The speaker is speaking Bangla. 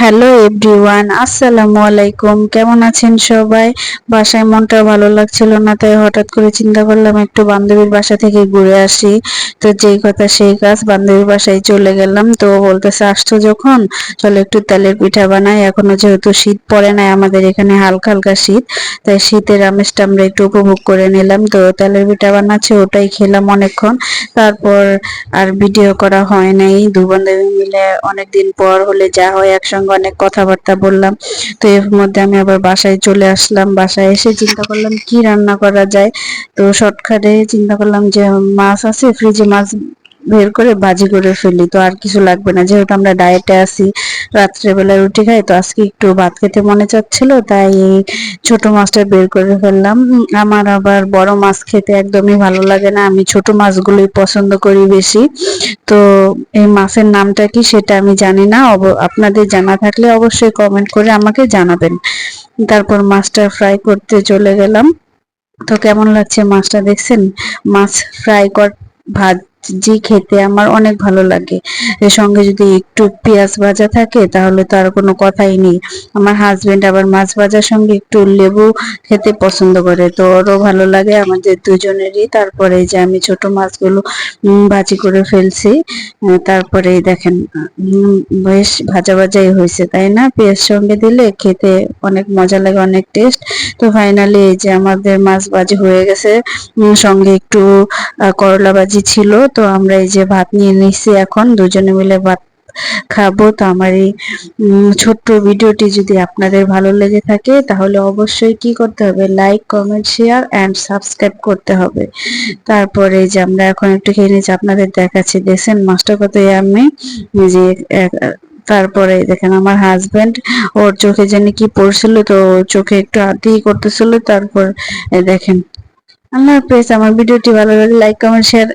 হ্যালো এভরিওয়ান, আসসালামু আলাইকুম। কেমন আছেন সবাই? বাসায় মনটা ভালো লাগছিল না, তাই হঠাৎ করে চিন্তা করলাম একটু বান্ধবীর বাসা থেকে ঘুরে আসি। তো যেই কথা সেই কাজ, বান্ধবীর বাসায় চলে গেলাম। তো বলতেছে আসছো যখন, চলো একটু তেলের পিঠা বানাই। এখনো যেহেতু শীত পড়ে নাই আমাদের এখানে, হালকা হালকা শীত, তাই শীতের আমেজটা আমরা একটু উপভোগ করে নিলাম। তো তেলের পিঠা বানাচ্ছে, ওটাই খেলাম অনেকক্ষণ। তারপর আর ভিডিও করা হয় নাই। দু বান্ধবী মিলে অনেকদিন পর হলে যা হয় একসঙ্গে অনেক কথাবার্তা বললাম। তো এর মধ্যে আমি আবার বাসায় চলে আসলাম। বাসায় এসে চিন্তা করলাম কি রান্না করা যায়। তো শর্টকাটে চিন্তা করলাম যে মাছ আছে ফ্রিজে, মাছ বের করে ভাজি করে ফেলি, তো আর কিছু লাগবে না। যেহেতু আমরা ডায়েটে আছি, রাত্রেবেলা রুটি খাই, তো আজকে একটু ভাত খেতে মনে চাচ্ছিল, তাই এই ছোট মাছটা বের করে ফেললাম। আমার আবার বড় মাছ খেতে একদমই ভালো লাগে না, আমি ছোট মাছগুলোই পছন্দ করি বেশি। তো এই মাছের নামটা কি সেটা আমি জানি না, আপনাদের জানা থাকলে অবশ্যই কমেন্ট করে আমাকে জানাবেন। তারপর মাছটা ফ্রাই করতে চলে গেলাম। তো কেমন লাগছে মাছটা দেখছেন? মাছ ফ্রাই কর ভাজি খেতে আমার অনেক ভালো লাগে। এর সঙ্গে যদি একটু পেঁয়াজ ভাজা থাকে তাহলে তো আর কোনো কথাই নেই। আমার হাজবেন্ড আবার মাছ ভাজার সঙ্গে একটু লেবু খেতে পছন্দ করে, তো ওরও ভালো লাগে, আমাদের দুজনেরই। তারপরে যে আমি ছোট মাছগুলো ভাজি করে ফেলছি। তারপরে দেখেন, উম, বেশ ভাজা ভাজাই হয়েছে তাই না? পেঁয়াজ সঙ্গে দিলে খেতে অনেক মজা লাগে, অনেক টেস্ট। তো ফাইনালি এই যে আমাদের মাছ ভাজি হয়ে গেছে। সঙ্গে একটু করলা ভাজি ছিল। তো আমরা এই যে ভাত নিয়ে নিচ্ছি, এখন দুজনে মিলে ভাত খাবো। তো আমার এই ছোট্ট ভিডিওটি যদি আপনাদের ভালো লেগে থাকে তাহলে অবশ্যই কি করতে হবে, like comment share and subscribe করতে হবে। তারপরে এই যে আমরা এখন একটু খেয়ে নিচ্ছি, আপনাদের দেখাচ্ছি। দেখছেন মাছটা কত ইয়াম্মি। যে তারপরে দেখেন আমার হাজবেন্ড, ওর চোখে জানি কি পড়ছিল, তো ওর চোখে একটু আরতি করতেছিল। তারপর দেখেন। আল্লাহ হাফেজ। আমার ভিডিওটি ভালো লাগলে লাইক কমেন্ট শেয়ার